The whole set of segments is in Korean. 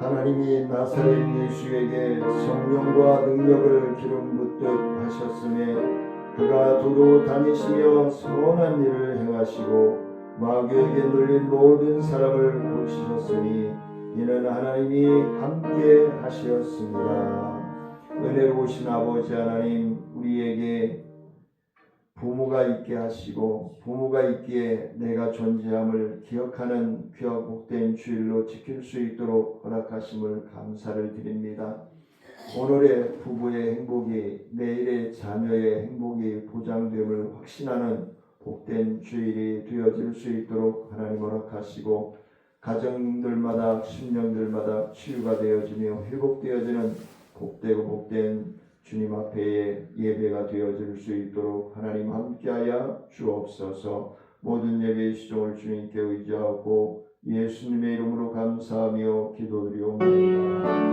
하나님이 나사렛 예수에게 성령과 능력을 기름 붓듯 하셨음에 그가 두루 다니시며 선한 일을 행하시고 마귀에게 눌린 모든 사람을 고치셨으니 이는 하나님이 함께 하셨습니다. 은혜로우신 아버지 하나님, 우리에게 부모가 있게 하시고 부모가 있기에 내가 존재함을 기억하는 귀하고 복된 주일로 지킬 수 있도록 허락하심을 감사를 드립니다. 오늘의 부부의 행복이 내일의 자녀의 행복이 보장됨을 확신하는 복된 주일이 되어질 수 있도록 하나님 허락하시고 가정들마다 심령들마다 치유가 되어지며 회복되어지는 복되고 복된 주님 앞에 예배가 되어질 수 있도록 하나님 함께하여 주옵소서. 모든 예배의 시종을 주님께 의지하고 예수님의 이름으로 감사하며 기도드리옵나이다.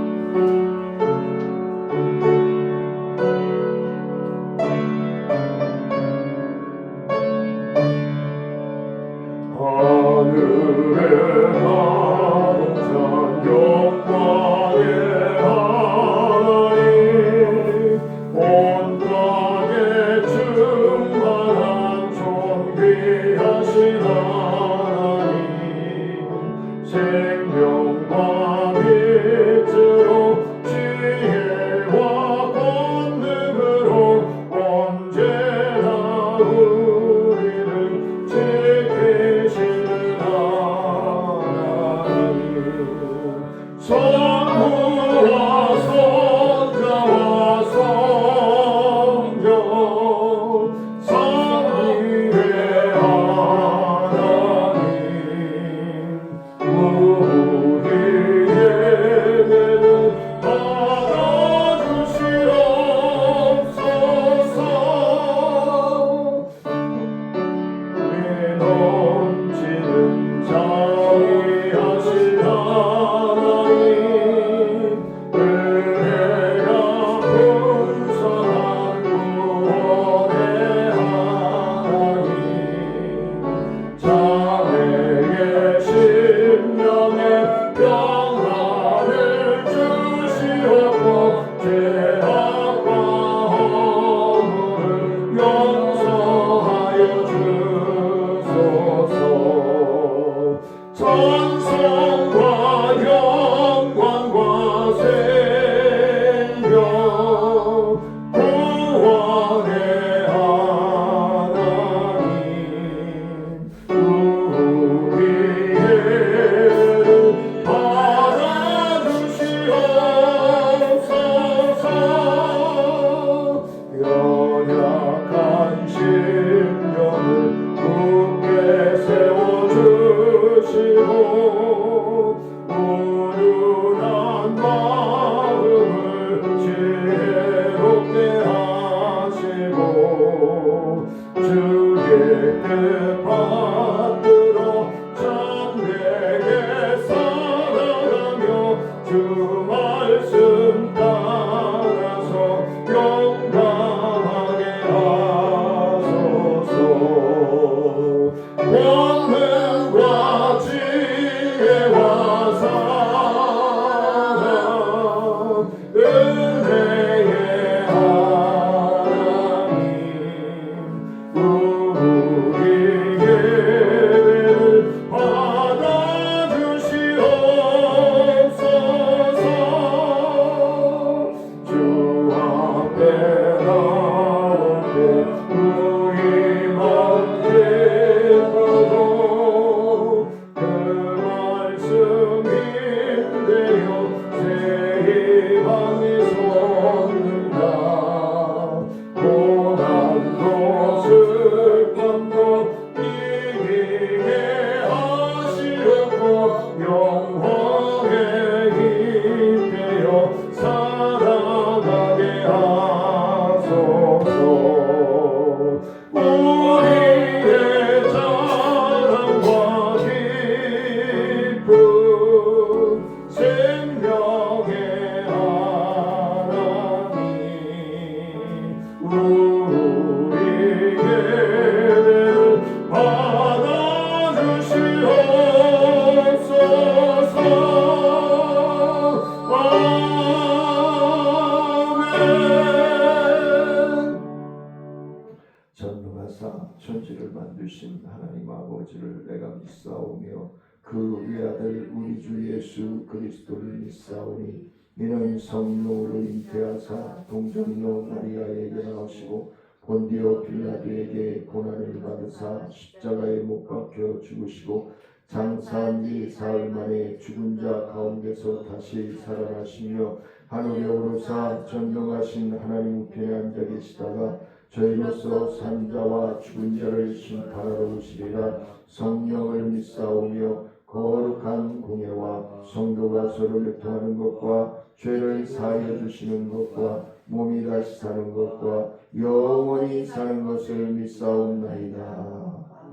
만드신 하나님 아버지를 내가 믿사오며 그 외아들 우리 주 예수 그리스도를 믿사오니 이는 성령으로 잉태하사 동정녀 마리아에게 나오시고 본디오 빌라도에게 고난을 받으사 십자가에 못 박혀 죽으시고 장사한 지 사흘 만에 죽은 자 가운데서 다시 살아나시며 하늘에 오르사 전능하신 하나님 우편에 앉아 계시다가 저희로서 산자와 죽은 자를 심판하러 오시리라. 성령을 믿사오며 거룩한 공예와 성도가 서로 교통하는 것과 죄를 사하여 주시는 것과 몸이 다시 사는 것과 영원히 사는 것을 믿사옵나이다.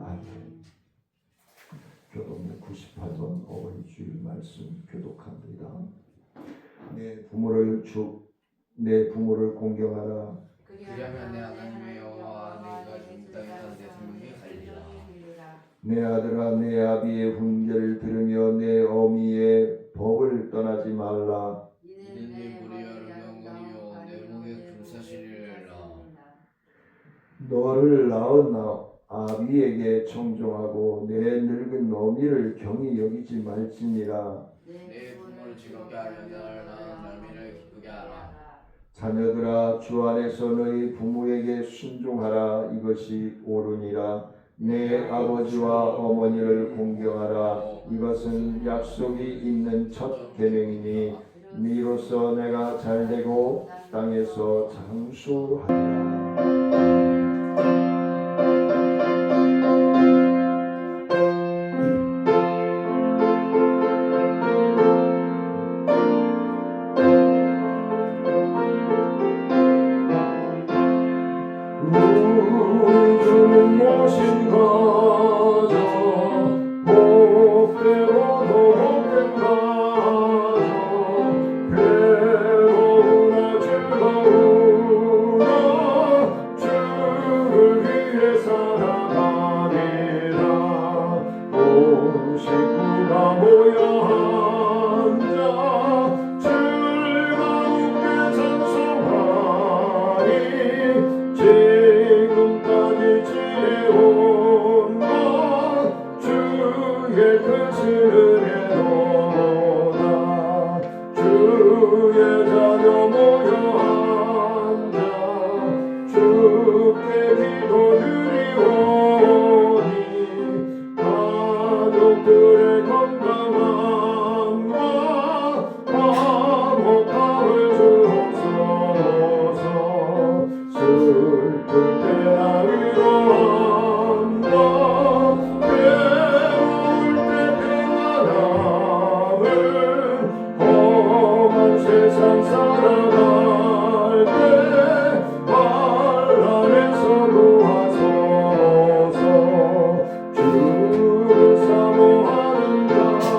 아멘. 교독문 98번 어머니 주일 말씀 교독합니다. 내 부모를 공경하라. 그리하면 내 하나님의 여호와 내가 준 땅에서 내 생명이 살리라. 내 아들아 내 아비의 훈계를 들으며 내 어미의 법을 떠나지 말라. 이는 내 불의하를 영원히요 내 목에 불사시리라. 너를 낳은 아비에게 청종하고 내 늙은 어미를 경히 여기지 말지니라. 내 부모를 즐겁게 하며 너를 낳은 어미를 기쁘게 하라. 자녀들아 주 안에서 너희 부모에게 순종하라. 이것이 옳으니라. 내 아버지와 어머니를 공경하라. 이것은 약속이 있는 첫 계명이니 이로써 내가 잘되고 땅에서 장수하리라. 모신 가정 복되고도 복된 가정 괴로우나 즐거우나 주를 위해 살아가리라. 온 식구가 모여 앉아 즐거운데 찬송하니 지금까지 지내온 것 주의 크신 은혜로다. 주의 자녀 모여 앉아 주께 기도드리오니 가족들의 건강함과 화목함을 주옵소서. 슬플 때나 위로함과 괴로울 때 평안함을 험한 세상 살아갈 때 환난에서 구하소서. 주를 사모하는 가정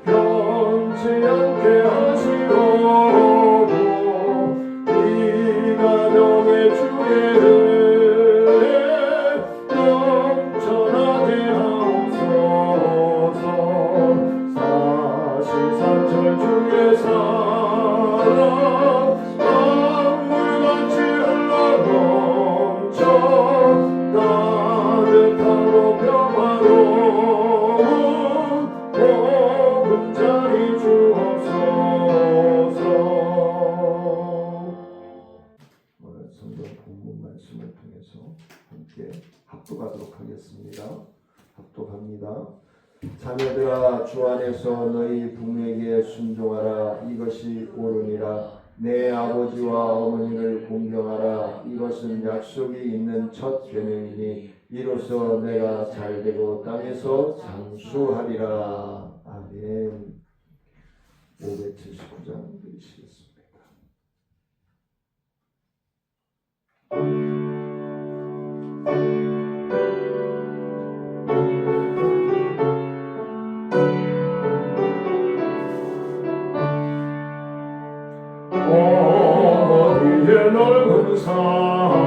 변치 않게 하시오고 이 가정의 주의 은혜 넘쳐나게 하옵소서. 사시사철 주의 사랑 강물같이 흘러넘쳐 따뜻하고 평화로운 보금자리 주옵소서. 오늘 성경 본문 말씀을 통해서 함께 합독하도록 하겠습니다. 합독합니다. 자녀들아 주 안에서 너희 부모에게 순종하라. 이것이 옳으니라. 내 아버지와 어머니를 공경하라. 이것은 약속이 있는 첫 계명이니 이로써 내가 잘되고 땅에서 장수하리라. 아멘. 579장 읽으시겠습니다. 어머니의 넓은 사랑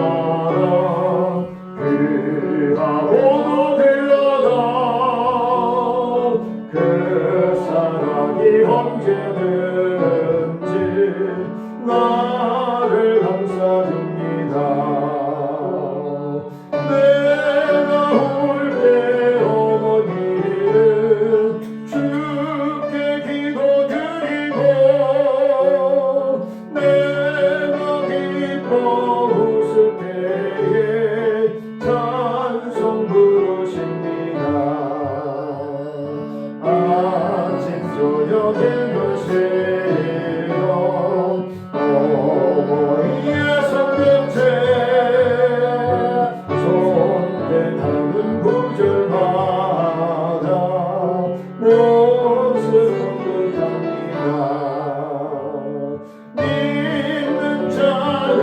귀하고도 귀하다. 그 사랑이 언제든지 나를 감싸줍니다. 내 적인 것이요 어머니의 성경책 손대는 구절마다 무엇을 공급합니다. 믿는 자는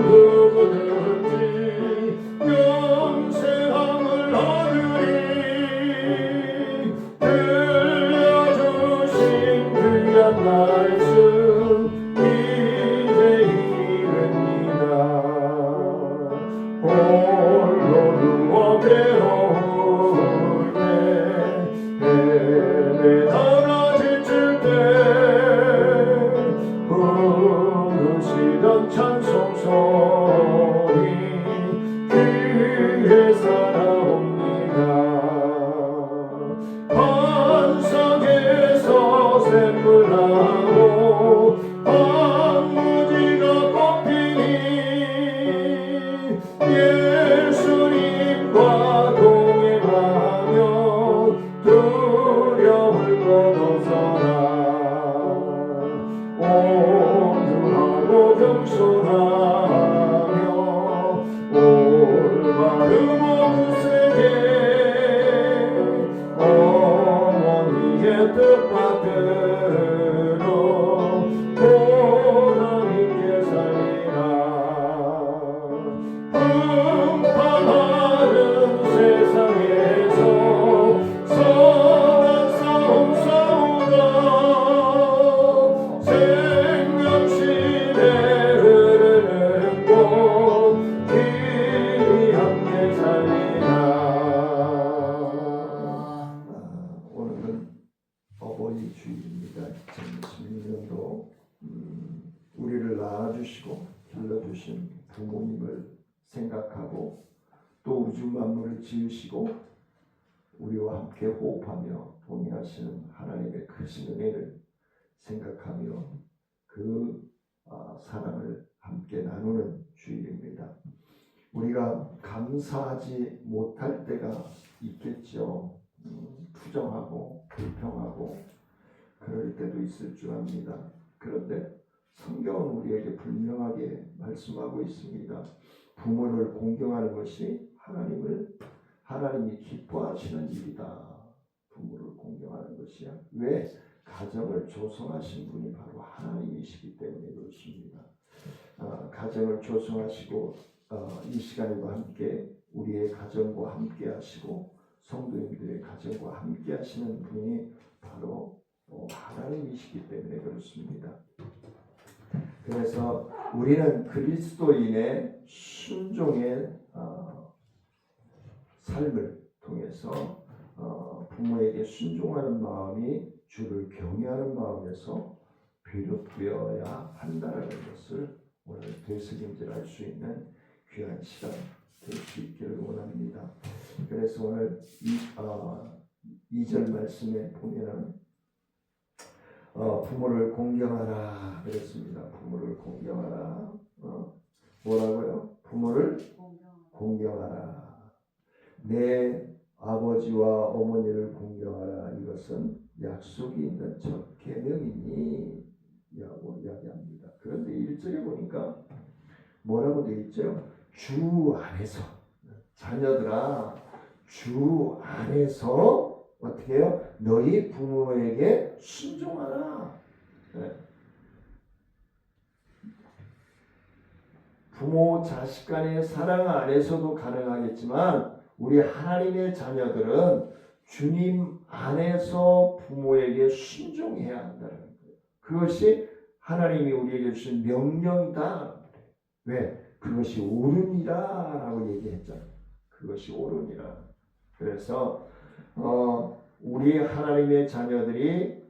누구든지 영생함을 얻으리. 들려주신 귀한 말씀 이제 이릅니다. 홀로 누워 괴로울 때 헤매다 지칠 때 부르시던 찬송소리 귀에 살아옵니다. 반석에서 샘물 나고 황무지가 꽃피니 예수님과 동행하며 두려울 것 없어라. 온유하고 겸손하며 올바른 모습에 어머니의 뜻받들어 보람 있게 살리라. 풍파하는 세상에서 선한 싸움 싸우라. 생명시대 흐르는 곳 길이 함께 살리라. 오늘은 어버이 주일입니다. 2016년도 우리를 낳아주시고 길러주신 부모님을 생각하고 또 우주 만물을 지으시고 우리와 함께 호흡하며 동행하시는 하나님의 크신 은혜를 생각하며 그 사랑을 함께 나누는 주일입니다. 우리가 감사하지 못할 때가 있겠죠. 투정하고 불평하고 그럴 때도 있을 줄 압니다. 그런데 성경은 우리에게 분명하게 말씀하고 있습니다. 부모를 공경하는 것이 하나님이 기뻐하시는 일이다. 부모를 공경하는 것이야. 왜? 가정을 조성하신 분이 바로 하나님이시기 때문에 그렇습니다. 가정을 조성하시고 이 시간에도 함께 우리의 가정과 함께 하시고 성도님들의 가정과 함께 하시는 분이 바로 하나님이시기 때문에 그렇습니다. 그래서 우리는 그리스도인의 순종의 삶을 통해서 부모에게 순종하는 마음이 주를 경외하는 마음에서 비롯되어야 한다는 것을 오늘 되새김질할 수 있는 귀한 시간 될 수 있기를 원합니다. 그래서 오늘 2절 말씀에 보면은 부모를 공경하라 그랬습니다. 부모를 공경하라. 뭐라고요? 부모를 공경하라. 내 아버지와 어머니를 공경하라. 이것은 약속이 있는 첫 계명이니 라고 이야기합니다. 그런데 1절에 보니까 뭐라고 되어 있죠? 주 안에서. 자녀들아, 주 안에서 어떻게 해요? 너희 부모에게 순종하라. 네. 부모 자식 간의 사랑 안에서도 가능하겠지만 우리 하나님의 자녀들은 주님 안에서 부모에게 순종해야 한다는 거예요. 그것이 하나님이 우리에게 주신 명령이다. 왜? 그것이 옳으니라 라고 얘기했잖아요. 그것이 옳으니라. 그래서 우리 하나님의 자녀들이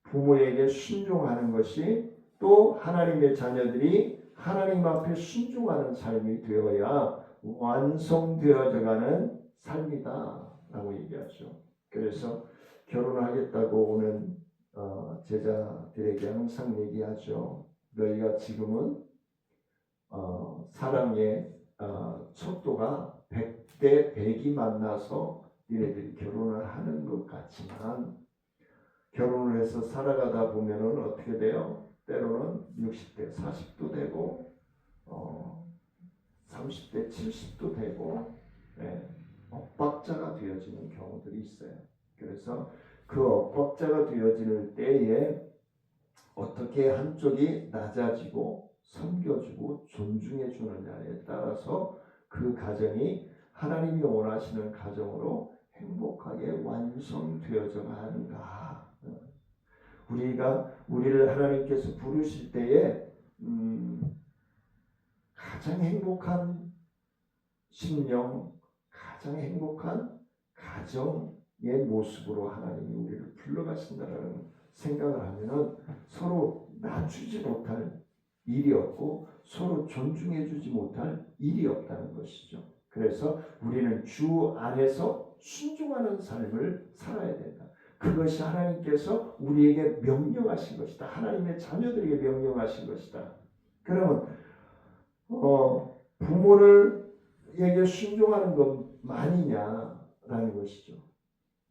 부모에게 순종하는 것이 또 하나님의 자녀들이 하나님 앞에 순종하는 삶이 되어야 완성되어져가는 삶이다 라고 얘기하죠. 그래서 결혼하겠다고 오는 제자들에게 항상 얘기하죠. 너희가 지금은 사랑의 척도가 100대 100이 만나서 니네들이 결혼을 하는 것 같지만 결혼을 해서 살아가다 보면은 어떻게 돼요? 때로는 60대 40도 되고 30대 70도 되고 엇박자가 되어지는 경우들이 있어요. 그래서 그 엇박자가 되어지는 때에 어떻게 한쪽이 낮아지고 섬겨주고 존중해 주느냐에 따라서 그 가정이 하나님이 원하시는 가정으로 행복하게 완성되어져 가는가. 우리를 하나님께서 부르실 때에 가장 행복한 심령, 가장 행복한 가정의 모습으로 하나님이 우리를 불러가신다라는 생각을 하면은 서로 낮추지 못할 일이 없고 서로 존중해 주지 못할 일이 없다는 것이죠. 그래서 우리는 주 안에서 순종하는 삶을 살아야 된다. 그것이 하나님께서 우리에게 명령하신 것이다. 하나님의 자녀들에게 명령하신 것이다. 그러면 부모를에게 순종하는 것만이냐라는 것이죠.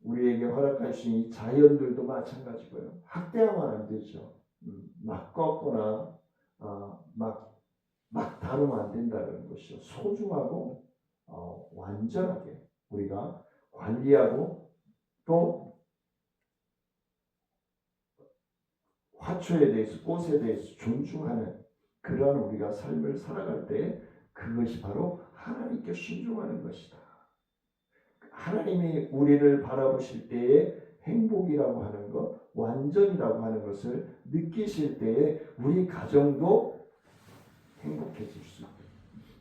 우리에게 허락하신 이 자연들도 마찬가지고요. 학대하면 안 되죠. 막 꺾거나 막 다루면 안 된다는 것이죠. 소중하고 완전하게 우리가 관리하고 또 화초에 대해서 꽃에 대해서 존중하는 그런 우리가 삶을 살아갈 때 그것이 바로 하나님께 순종하는 것이다. 하나님이 우리를 바라보실 때에 행복이라고 하는 것, 완전이라고 하는 것을 느끼실 때에 우리 가정도 행복해질 수 있다.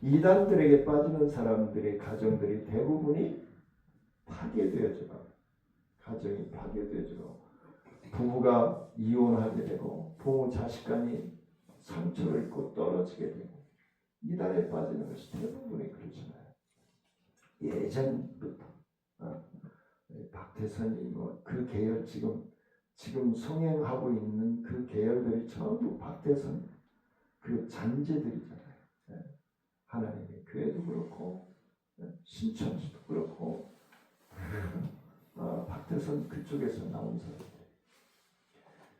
이단들에게 빠지는 사람들의 가정들이 대부분이 파괴되어져 가고 가정이 파괴되어져 가고 부부가 이혼하게 되고 부모 자식 간이 상처를 입고 떨어지게 되고 이단에 빠지는 것이 대부분이 그렇잖아요. 예전부터 박태선이 그 계열 지금 성행하고 있는 그 계열들이 전부 박태선 그 잔재들이잖아요. 하나님의 교회도 그렇고 신천지도 그렇고 박태선 그쪽에서 나온 사람들.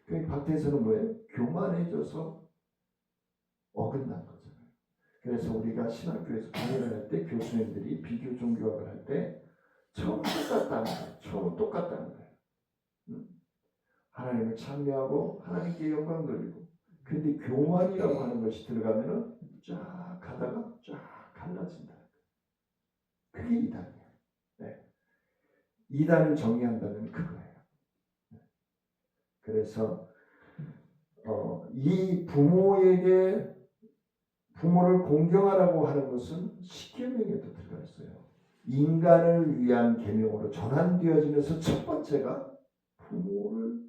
그 박태선은 뭐예요? 교만해져서 어긋난 거잖아요. 그래서 우리가 신학교에서 강의를 할 때 교수님들이 비교 종교학을 할 때 처음 똑같다는 거예요. 처음 똑같다는 거예요. 하나님을 찬미하고 하나님께 영광 돌리고 근데 교만이라고 하는 것이 들어가면은 쫙 가다가 쫙 갈라진다. 그게 이단이에요. 네. 이단을 정의한다면 그거예요. 그래서 이 부모를 공경하라고 하는 것은 십계명에도 들어가 있어요. 인간을 위한 계명으로 전환되어지면서 첫 번째가 부모를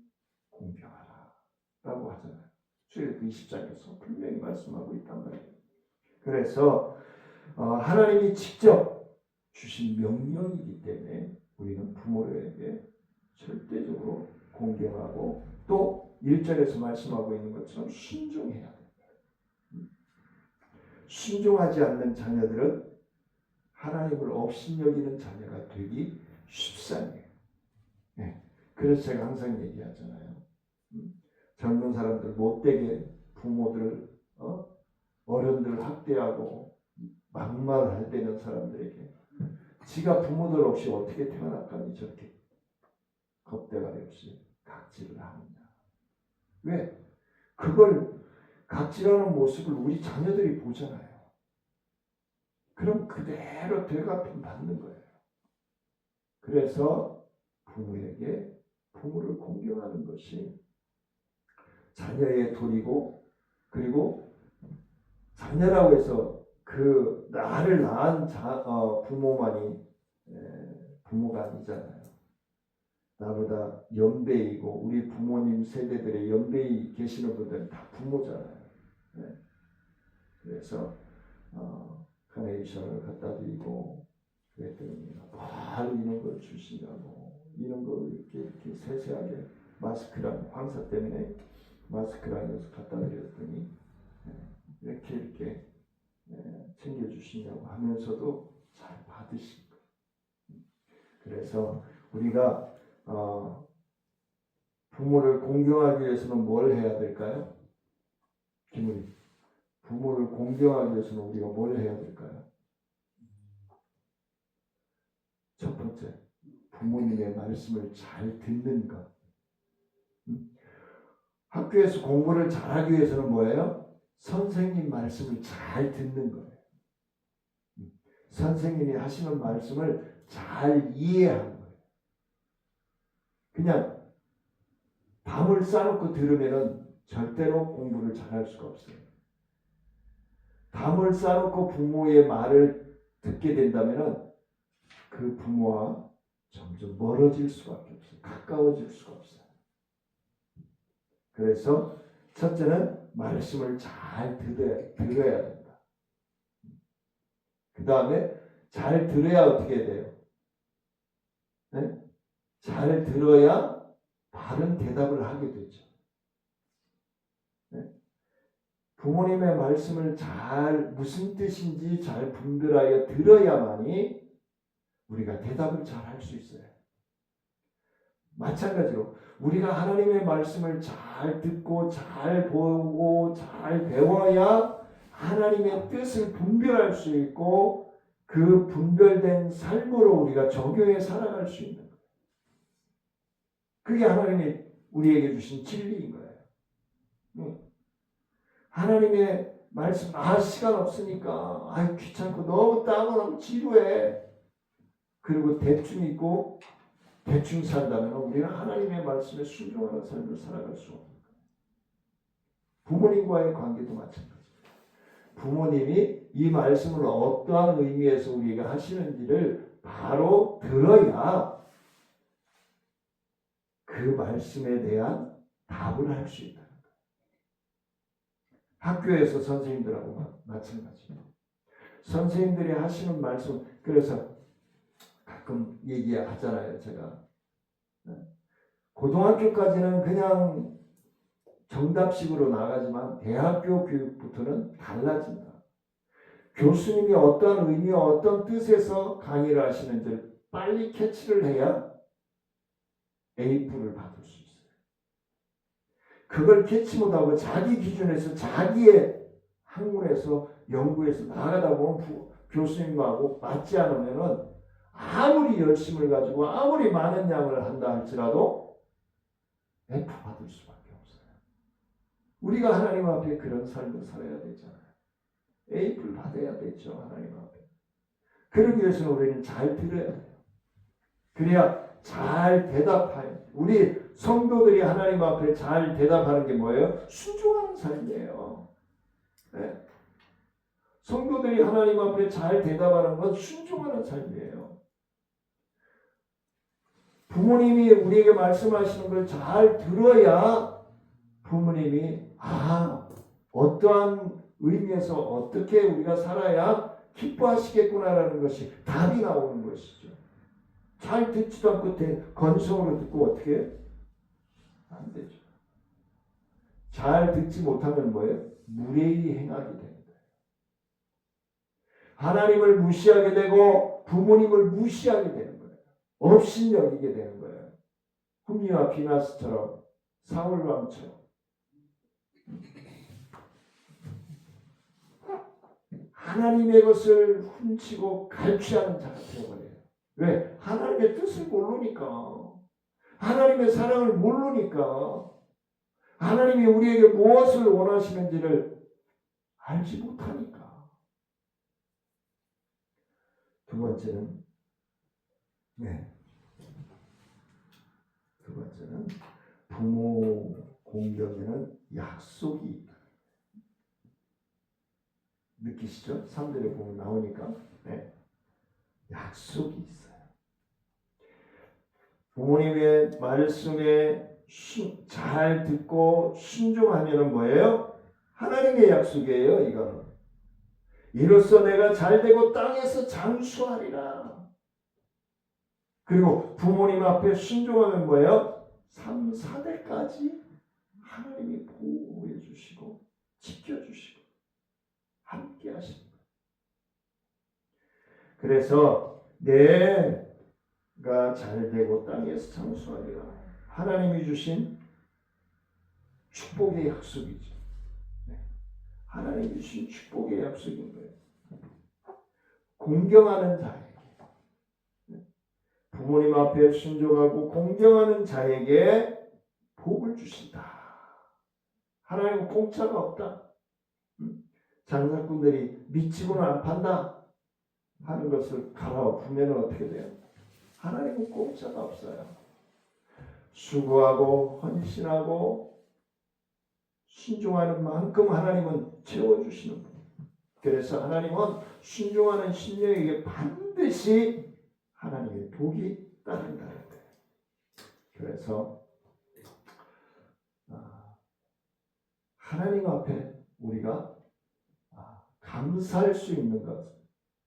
공경하라라고 하잖아요. 출애굽기 20장에서 분명히 말씀하고 있단 말이에요. 그래서 하나님이 직접 주신 명령이기 때문에 우리는 부모에게 절대적으로 공경하고 또 1절에서 말씀하고 있는 것처럼 순종해야 됩니다. 순종하지 않는 자녀들은 하나님을 업신여기는 자녀가 되기 쉽사니에요. 네. 그래서 제가 항상 얘기하잖아요. 젊은 사람들 못되게 부모들 어른들 학대하고 막말할 때는 사람들에게 지가 부모들 없이 어떻게 태어났다니 저렇게 겁대가리 없이 각질을 하느냐. 왜? 그걸 각질하는 모습을 우리 자녀들이 보잖아요. 그럼 그대로 되갚임 받는 거예요. 그래서 부모에게 부모를 공경하는 것이 자녀의 도리고 그리고 자녀라고 해서 그 나를 낳은 부모만이 부모가 아니잖아요. 나보다 연배이고 우리 부모님 세대들의 연배이 계시는 분들은 다 부모잖아요. 네. 그래서 카네이션을 갖다 드리고 그랬더니 바로 이런 걸 주시냐고 이런 걸 이렇게 세세하게 마스크랑 황사 때문에 마스크랑 해서 갖다 드렸더니 이렇게 챙겨주시냐고 하면서도 잘 받으신 거예요. 그래서 우리가 부모를 공경하기 위해서는 뭘 해야 될까요? 김우리, 부모를 공경하기 위해서는 우리가 뭘 해야 될까요? 첫 번째, 부모님의 말씀을 잘 듣는 것. 학교에서 공부를 잘하기 위해서는 뭐예요? 선생님 말씀을 잘 듣는 거예요. 선생님이 하시는 말씀을 잘 이해하는 거예요. 그냥 밤을 싸놓고 들으면은 절대로 공부를 잘할 수가 없어요. 밤을 싸놓고 부모의 말을 듣게 된다면은 그 부모와 점점 멀어질 수밖에 없어요. 가까워질 수가 없어요. 그래서 첫째는 말씀을 잘 들어야 된다. 그 다음에 잘 들어야 어떻게 돼요? 네? 잘 들어야 바른 대답을 하게 되죠. 네? 부모님의 말씀을 잘 무슨 뜻인지 잘 분별하여 들어야만이 우리가 대답을 잘 할 수 있어요. 마찬가지로 우리가 하나님의 말씀을 잘 듣고 잘 보고 잘 배워야 하나님의 뜻을 분별할 수 있고 그 분별된 삶으로 우리가 적용해 살아갈 수 있는 거예요. 그게 하나님이 우리에게 주신 진리인 거예요. 하나님의 말씀, 시간 없으니까, 귀찮고 너무 따분하고 지루해. 그리고 대충 있고 대충 산다면 우리는 하나님의 말씀에 순종하는 삶을 살아갈 수 없는 거예요. 부모님과의 관계도 마찬가지예요. 부모님이 이 말씀을 어떠한 의미에서 우리가 하시는지를 바로 들어야 그 말씀에 대한 답을 할 수 있다는 거예요. 학교에서 선생님들하고 마찬가지예요. 선생님들이 하시는 말씀, 그래서 가끔 얘기하잖아요, 제가. 고등학교까지는 그냥 정답식으로 나가지만 대학교 교육부터는 달라진다. 교수님이 어떤 의미와 어떤 뜻에서 강의를 하시는지를 빨리 캐치를 해야 A뿔을 받을 수 있어요. 그걸 캐치 못하고 자기 기준에서 자기의 학문에서 연구에서 나가다 보면 교수님하고 맞지 않으면은 아무리 열심을 가지고 아무리 많은 양을 한다 할지라도 F 받을 수밖에 없어요. 우리가 하나님 앞에 그런 삶을 살아야 되잖아요. A뿔 받아야 되죠, 하나님 앞에. 그러기 위해서는 우리는 잘 들어야 돼요. 그래야 잘 대답해요. 우리 성도들이 하나님 앞에 잘 대답하는 게 뭐예요? 순종하는 삶이에요. 네? 성도들이 하나님 앞에 잘 대답하는 건 순종하는 삶이에요. 부모님이 우리에게 말씀하시는 걸 잘 들어야 부모님이 어떠한 의미에서 어떻게 우리가 살아야 기뻐하시겠구나라는 것이 답이 나오는 것이죠. 잘 듣지도 않고 건성으로 듣고 어떻게 해요? 안 되죠. 잘 듣지 못하면 뭐예요? 무례히 행하게 되는 거예요. 하나님을 무시하게 되고 부모님을 무시하게 되는 거예요. 업신여기게 되는 거예요. 흠리와 비나스처럼 사울왕처럼. 하나님의 것을 훔치고 갈취하는 자가 되어버려요. 왜? 하나님의 뜻을 모르니까. 하나님의 사랑을 모르니까. 하나님이 우리에게 무엇을 원하시는지를 알지 못하니까. 두 번째는 부모 공경에는 약속이 있다. 느끼시죠? 3절에 보면 나오니까 약속이 있어요. 부모님의 말씀에 잘 듣고 순종하면 뭐예요? 하나님의 약속이에요. 이거는. 이로써 내가 잘되고 땅에서 장수하리라. 그리고 부모님 앞에 순종하면 뭐예요? 3, 4대까지 하나님이 보호해 주시고 지켜주시고 함께 하시는 거예요. 그래서 내가 잘되고 땅에서 장수하리라. 하나님이 주신 축복의 약속이죠. 네. 하나님 주신 축복의 약속인 거예요. 공경하는 자에게, 부모님 앞에 순종하고 공경하는 자에게 복을 주신다. 하나님은 공짜가 없다. 장사꾼들이 미치고는 안 판다 하는 것을 갈아엎으면 어떻게 돼요? 하나님은 공짜가 없어요. 수고하고 헌신하고 순종하는 만큼 하나님은 채워주시는 분. 그래서 하나님은 순종하는 신령에게 반드시 하나님의 복이 따른다는 거예요. 그래서 하나님 앞에 우리가 감사할 수 있는 것,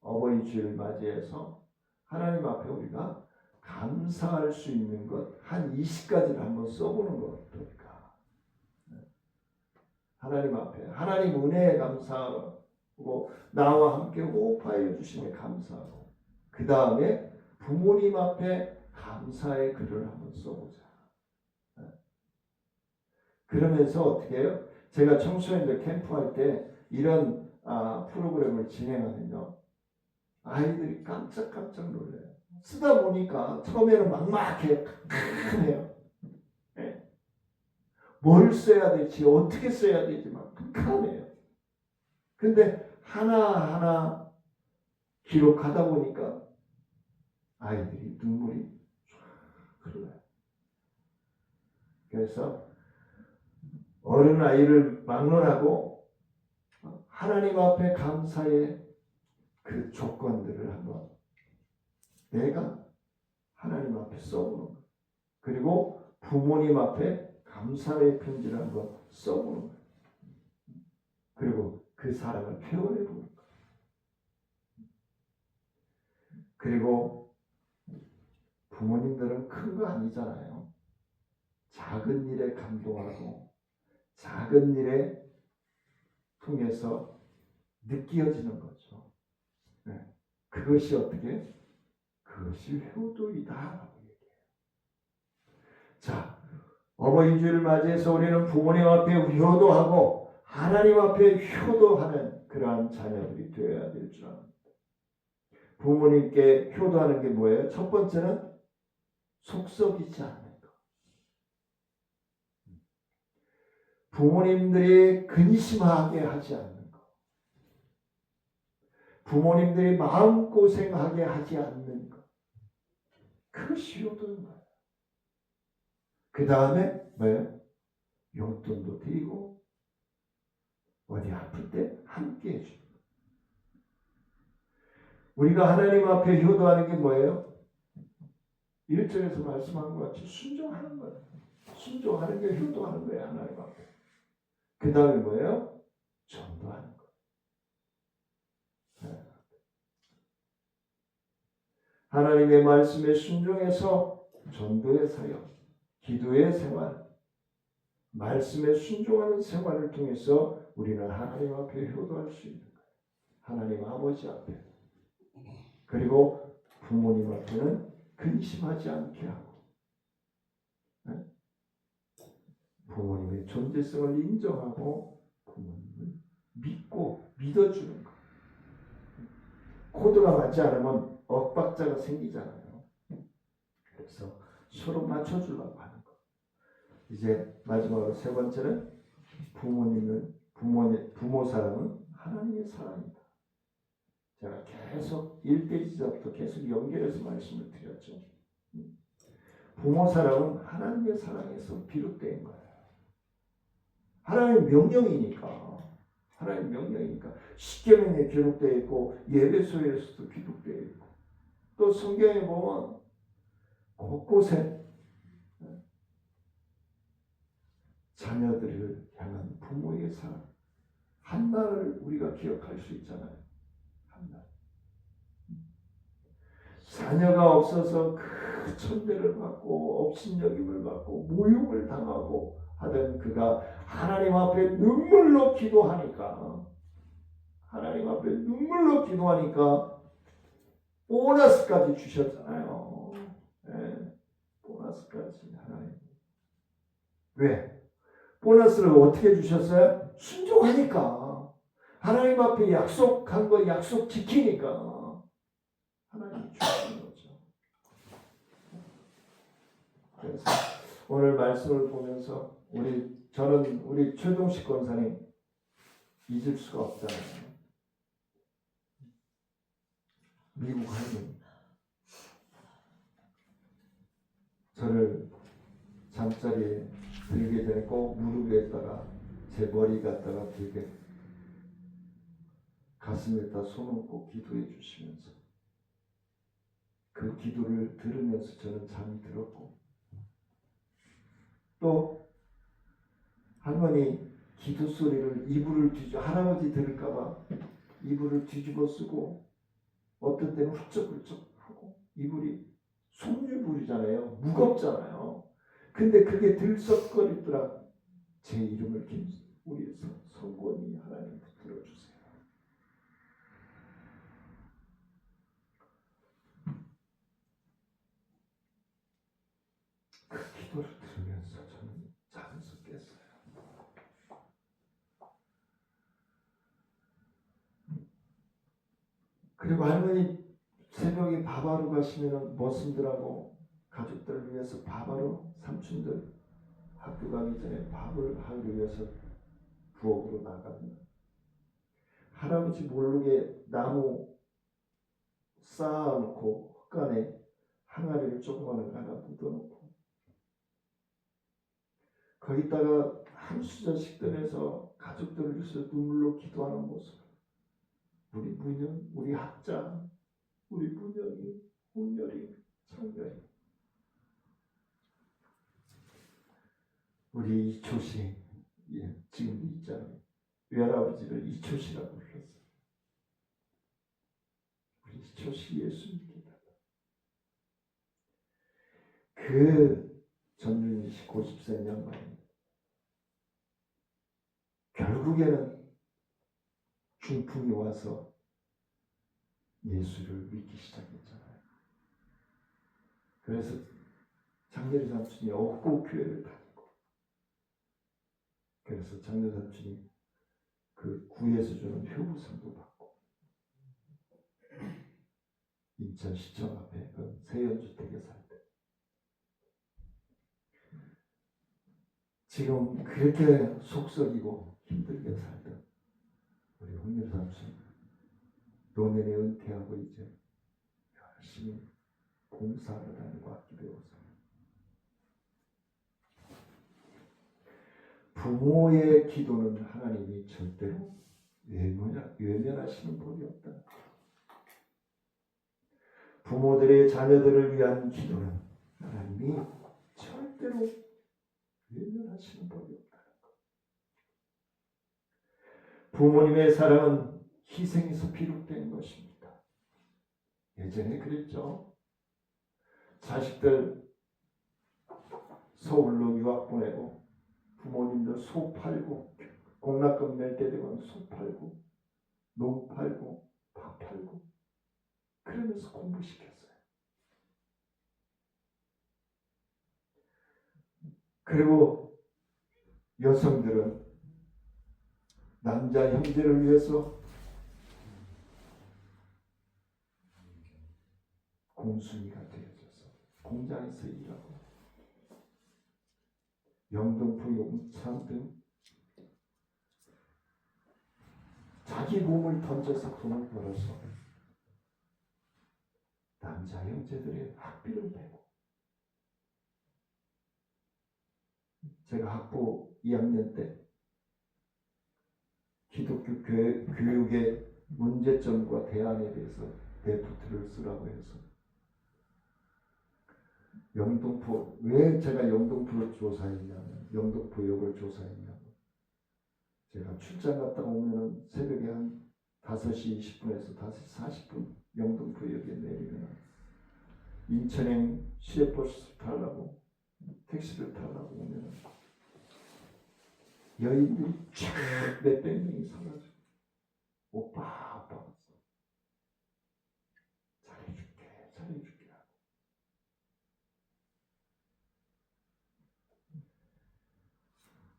어버이 주일 맞이해서 하나님 앞에 우리가 감사할 수 있는 것 한 20가지를 한번 써보는 것 어떨까? 하나님 앞에 하나님 은혜에 감사하고 나와 함께 호흡하여 주심에 감사하고 그 다음에 부모님 앞에 감사의 글을 한번 써보자. 그러면서 어떻게 해요? 제가 청소년들 캠프할 때 이런 프로그램을 진행하면요, 아이들이 깜짝깜짝 놀라요. 쓰다 보니까 처음에는 막막해, 깜깜해요. 네. 뭘 써야 될지 어떻게 써야 될지 막 깜깜해요. 근데 하나하나 기록하다 보니까 아이들이 눈물이 쫙 흘러요. 그래서 어른 아이를 막론하고 하나님 앞에 감사의 그 조건들을 한번 내가 하나님 앞에 써보는 거예요. 그리고 부모님 앞에 감사의 편지를 한번 써보는 거예요. 그리고 그 사랑을 표현해 보는 거예요. 그리고 부모님들은 큰 거 아니잖아요. 작은 일에 감동하고 작은 일에 통해서 느껴지는 거죠. 네. 그것이 어떻게? 그것이 효도이다라고 얘기해요. 자, 어버이 주일을 맞이해서 우리는 부모님 앞에 효도하고 하나님 앞에 효도하는 그러한 자녀들이 되어야 될 줄 압니다. 부모님께 효도하는 게 뭐예요? 첫 번째는 속썩이지 않는 것. 부모님들이 근심하게 하지 않는 것. 부모님들이 마음고생하게 하지 않는 것. 그것이 효도인 거예요. 그 다음에 뭐예요? 용돈도 드리고 어디 아플 때 함께 해주고. 우리가 하나님 앞에 효도하는 게 뭐예요? 1절에서 말씀한 것 같이 순종하는 거예요. 순종하는 게 효도하는 거예요. 하나님 앞에. 그 다음에 뭐예요? 전도하는 거예요. 하나님의 말씀에 순종해서 전도의 사역, 기도의 생활, 말씀에 순종하는 생활을 통해서 우리는 하나님 앞에 효도할 수 있는 거예요. 하나님 아버지 앞에. 그리고 부모님 앞에는 근심하지 않게 하고 부모님의 존재성을 인정하고 부모님을 믿고 믿어주는 것. 코드가 맞지 않으면 엇박자가 생기잖아요. 그래서 서로 맞춰주려고 하는 것. 이제 마지막으로 세 번째는 부모 사랑은 하나님의 사랑이다. 제가 계속 1페이지부터 계속 연결해서 말씀을 드렸죠. 부모 사랑은 하나님의 사랑에서 비롯된 거예요. 하나님의 명령이니까. 하나님의 명령이니까. 십계명에 기록되어 있고 예배소에서도 기록되어 있고 또 성경에 보면 곳곳에 자녀들을 향한 부모의 사랑 한나를 우리가 기억할 수 있잖아요. 한나. 자녀가 없어서 그 천대를 받고 업신여김을 받고 모욕을 당하고 하던 그가 하나님 앞에 눈물로 기도하니까 보너스까지 주셨잖아요. 네, 보너스까지 하나님. 왜? 보너스를 어떻게 주셨어요? 순종하니까. 하나님 앞에 약속한 거 약속 지키니까 하나님이 주시는 거죠. 그래서 오늘 말씀을 보면서 저는 우리 최동식 권사님 잊을 수가 없잖아요. 미국 할머니. 저를 잠자리에 들게 전에 꼭 무릎에다가 제 머리 갖다가 되게 가슴에다 손을 꼭 기도해 주시면서 그 기도를 들으면서 저는 잠이 들었고, 또 할머니 기도 소리를 할아버지 들을까봐 이불을 뒤집어 쓰고 어떤 때는 훌쩍훌쩍 하고, 이불이 솜유불이잖아요. 무겁잖아요. 근데 그게 들썩거리더라. 제 이름을 우리 성권이 하나님 들어주세요. 그 기도를 들으면서 저는 잠에서 깼어요. 그리고 할머니 새벽에 밥하러 가시면 머슴들하고 가족들을 위해서 밥하러, 삼촌들 학교 가기 전에 밥을 하기 위해서 부엌으로 나갑니다. 할아버지 모르게 나무 쌓아놓고 흙간에 항아리를 조그마한 거 하나 묻어놓고 거기다가 한 수저씩 꺼내서 가족들을 위해서 눈물로 기도하는 모습. 우리 문영, 우리 학자, 우리 문영이, 홍열이, 창렬이, 우리 이초씨, 지금 있잖아요. 외할아버지를 이초씨라고 불렀어요. 우리 이초씨 예수 믿겠다. 그 전윤희 씨 90세 양반이 결국에는 중풍이 와서 예수를 믿기 시작했잖아요. 그래서 장례리 삼촌이 억고 교회를 다니고, 그래서 장례리 삼촌이 그 구에서 주는 효부상도 받고, 인천시청 앞에 그 세연주택에 살 때 지금 그렇게 속썩이고 힘들게 살던 우리 홍렬 삼촌 노년에 은퇴하고 이제 열심히 봉사를 다니고 악기 배워서 부모의 기도는 하나님이 절대로 외면하시는 법이 없다. 부모들의 자녀들을 위한 기도는 하나님이 절대로 외면하시는 법이 없다는 것. 부모님의 사랑은 희생에서 비롯된 것입니다. 예전에 그랬죠. 자식들 서울로 유학 보내고 부모님들 소 팔고 공납금 낼 때 되면 소 팔고 농 팔고 밥 팔고 그러면서 공부시켰어요. 그리고 여성들은 남자 형제를 위해서 공순이가 되어져서 공장에서 일하고 영등포 용산 등 자기 몸을 던져서 돈을 벌어서 남자 형제들의 학비를 내고, 제가 학부 2학년 때 기독교 교육의 문제점과 대안에 대해서 데프트를 쓰라고 해서 영등포, 왜 제가 영등포를 조사했냐면, 영등포역을 조사했냐면, 제가 출장 갔다 오면은 새벽에 한 5시 20분에서 5시 40분 영등포역에 내리면 인천행 시외버스 타려고 택시를 타려고 오면 여인들이 쫙 몇백 명이 서가지고 오빠 잘해줄게 하고,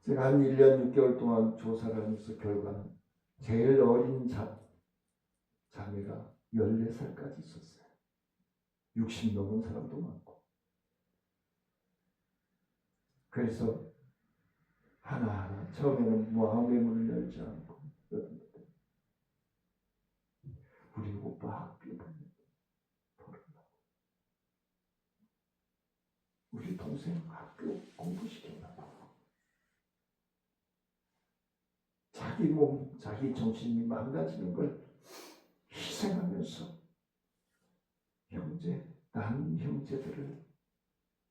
제가 한 1년 6개월 동안 조사를 하면서 결과는 제일 어린 자매가 14살까지 있었어요. 60 넘은 사람도 많고. 그래서 하나하나 처음에는 마음의 문을 열지 않고 우리 오빠 학교 보내고 우리 동생 학교 공부시킨다고 자기 몸, 자기 정신이 망가지는 걸 희생하면서 남 형제들을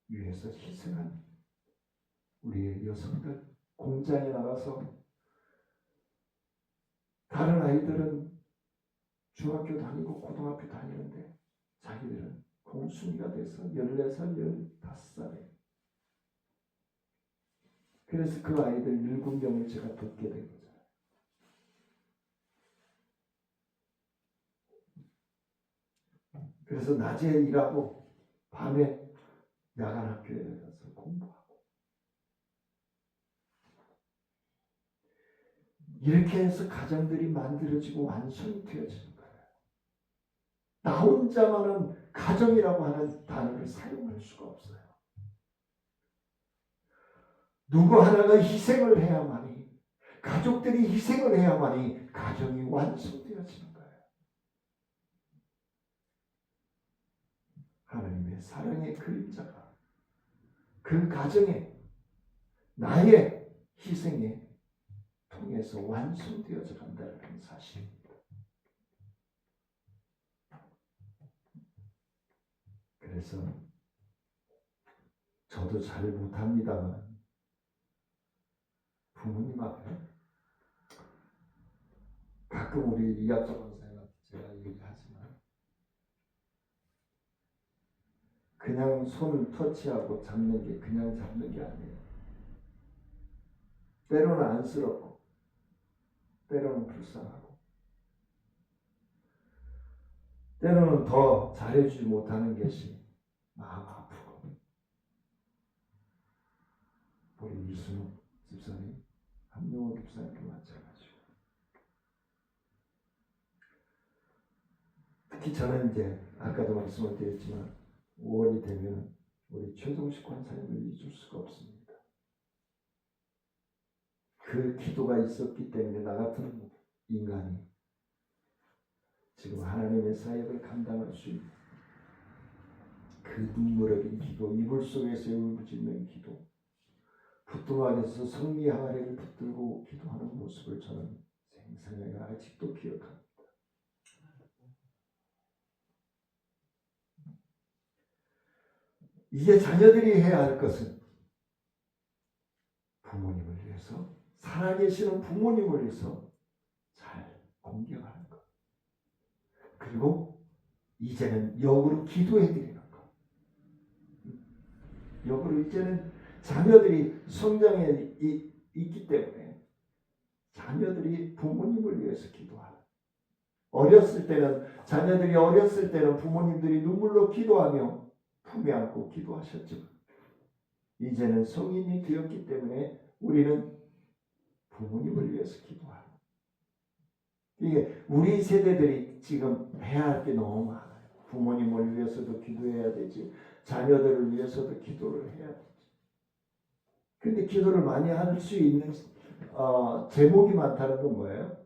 위해서 희생한 우리의 여성들, 공장에 나가서 다른 아이들은 중학교 다니고 고등학교 다니는데 자기들은 공순이가 돼서 14살, 15살에 그래서 그 아이들 7명을 제가 돕게 된 거잖아요. 그래서 낮에 일하고 밤에 야간 학교에 가서 공부하고 이렇게 해서 가정들이 만들어지고 완성이 되어지는 거예요. 나 혼자만은 가정이라고 하는 단어를 사용할 수가 없어요. 누구 하나가 희생을 해야만이 가족들이 희생을 해야만이 가정이 완성되어지는 거예요. 하나님의 사랑의 그림자가 그 가정에 나의 희생에 통해서 완성되어져 간다는 사실입니다. 그래서 저도 잘 못합니다만 부모님 앞에 가끔 우리 이학자 권사님한테 제가 얘기하지만 그냥 손을 터치하고 잡는 게 그냥 잡는 게 아니에요. 때로는 안쓰럽고 때로는 불쌍하고 때로는 더 잘해주지 못하는 것이 마음 아프고 우리 이순옥 집사님, 한명호 집사님도 마찬가지고 특히 저는 이제 아까도 말씀을 드렸지만 5월이 되면 우리 최종식 권사님을 잊을 수가 없습니다. 그 기도가 있었기 때문에 나 같은 인간이 지금 하나님의 사역을 감당할 수 있는 그 눈물 어린 기도, 이불 속에서 울부짖는 기도, 부뚜막에서 성리 항아리를 붙들고 기도하는 모습을 저는 생생하게 아직도 기억합니다. 이제 자녀들이 해야 할 것은 부모님을 위해서 살아계시는 부모님을 위해서 잘 공경하는 것. 그리고 이제는 역으로 기도해드리는 것. 역으로 이제는 자녀들이 성장해 있기 때문에 자녀들이 부모님을 위해서 기도하는. 어렸을 때는 자녀들이 어렸을 때는 부모님들이 눈물로 기도하며 품에 안고 기도하셨지만 이제는 성인이 되었기 때문에 우리는 부모님을 위해서 기도하는. 이게 우리 세대들이 지금 해야 할 게 너무 많아요. 부모님을 위해서도 기도해야 되지, 자녀들을 위해서도 기도를 해야 되지. 근데 기도를 많이 할 수 있는 제목이 많다는 건 뭐예요?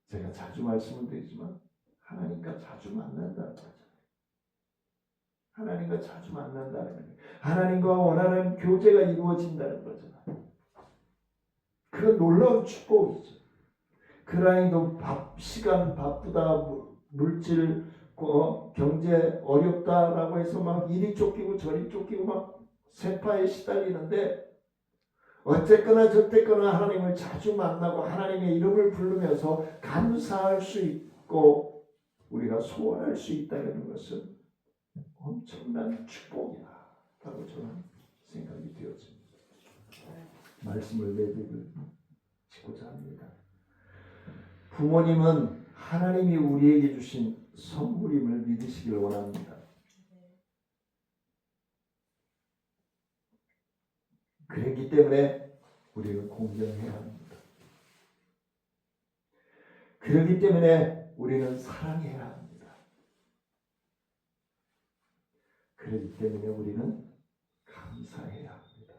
제가 자주 말씀을 드리지만 하나님과 자주 만난다는 거죠. 하나님과 자주 만난다는 거예요. 하나님과 원하는 교제가 이루어진다는 거잖아요. 그건 놀라운 축복이죠. 그 아이도 시간 바쁘다, 물질, 경제 어렵다라고 해서 막 이리 쫓기고 저리 쫓기고 막 세파에 시달리는데 어쨌거나 저쨌거나 하나님을 자주 만나고 하나님의 이름을 부르면서 감사할 수 있고 우리가 소원할 수 있다는 것은 엄청난 축복이라고 저는 생각이 되었습니다. 말씀을 매듭을 짓고자 합니다. 부모님은 하나님이 우리에게 주신 선물임을 믿으시길 원합니다. 그렇기 때문에 우리는 공경해야 합니다. 그렇기 때문에 우리는 사랑해야 합니다. 그렇기 때문에 우리는 감사해야 합니다.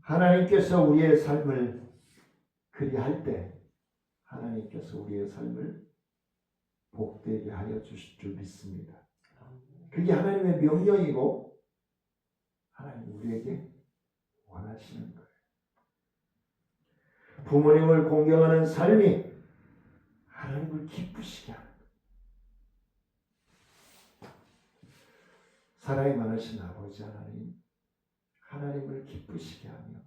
하나님께서 우리의 삶을 그리할 때 하나님께서 우리의 삶을 복되게 하여 주실 줄 믿습니다. 그게 하나님의 명령이고 하나님 우리에게 원하시는 거예요. 부모님을 공경하는 삶이 하나님을 기쁘시게 하는 거예요. 사랑이 많으신 아버지 하나님, 하나님을 기쁘시게 하며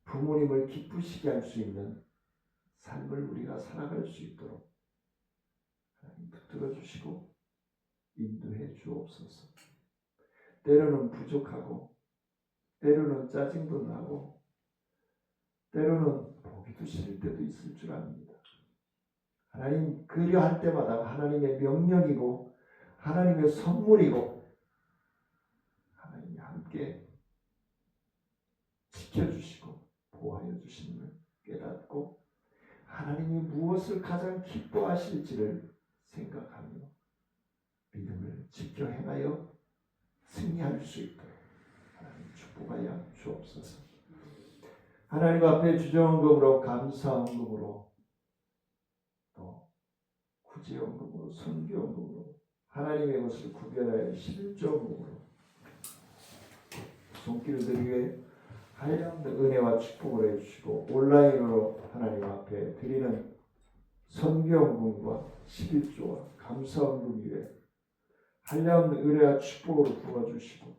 부모님을 기쁘시게 할 수 있는 삶을 우리가 살아갈 수 있도록 하나님 붙들어 주시고 인도해 주옵소서. 때로는 부족하고 때로는 짜증도 나고 때로는 보기도 싫을 때도 있을 줄 압니다. 하나님 그리할 때마다 하나님의 명령이고 하나님의 선물이고 하나님이 함께 지켜주시고 보호하여 주심을 깨닫고 하나님이 무엇을 가장 기뻐하실지를 생각하며 믿음을 지켜 행하여 승리할 수 있도록 하나님 축복하여 주옵소서. 하나님 앞에 주정헌금으로 감사헌금으로 또 구제헌금으로 선교헌금으로 하나님의 것을 구별하여 11조헌금으로 손길을 드리게 한량도 은혜와 축복을 해주시고 온라인으로 하나님 앞에 드리는 선교헌금과 11조와 감사헌금 위에 한량도 은혜와 축복으로 부어주시고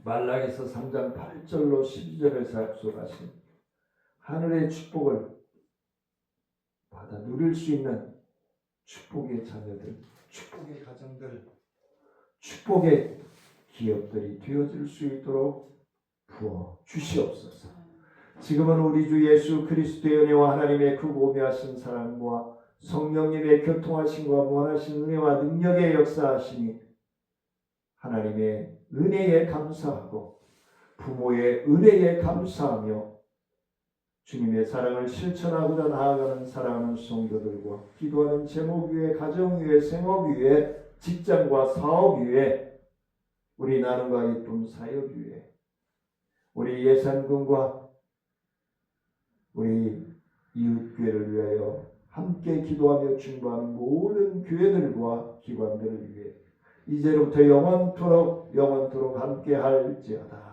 말라기서 3장 8절로 12절에서 약속하신 하늘의 축복을 받아 누릴 수 있는 축복의 자녀들, 축복의 가정들, 축복의 기업들이 되어질 수 있도록 부어 주시옵소서. 지금은 우리 주 예수 그리스도의 은혜와 하나님의 그 오묘하신 사랑과 성령님의 교통하심과 무한하신 은혜와 능력의 역사하심이 하나님의 은혜에 감사하고 부모의 은혜에 감사하며 주님의 사랑을 실천하고자 나아가는 사랑하는 성도들과 기도하는 제목 위에 가정 위에 생업 위에 직장과 사업 위에 우리 나눔과 기쁨 사역 위에 우리 예산금과 우리 이웃교회를 위하여 함께 기도하며 중보하는 모든 교회들과 기관들을 위해 이제로부터 영원토록 함께 할지어다.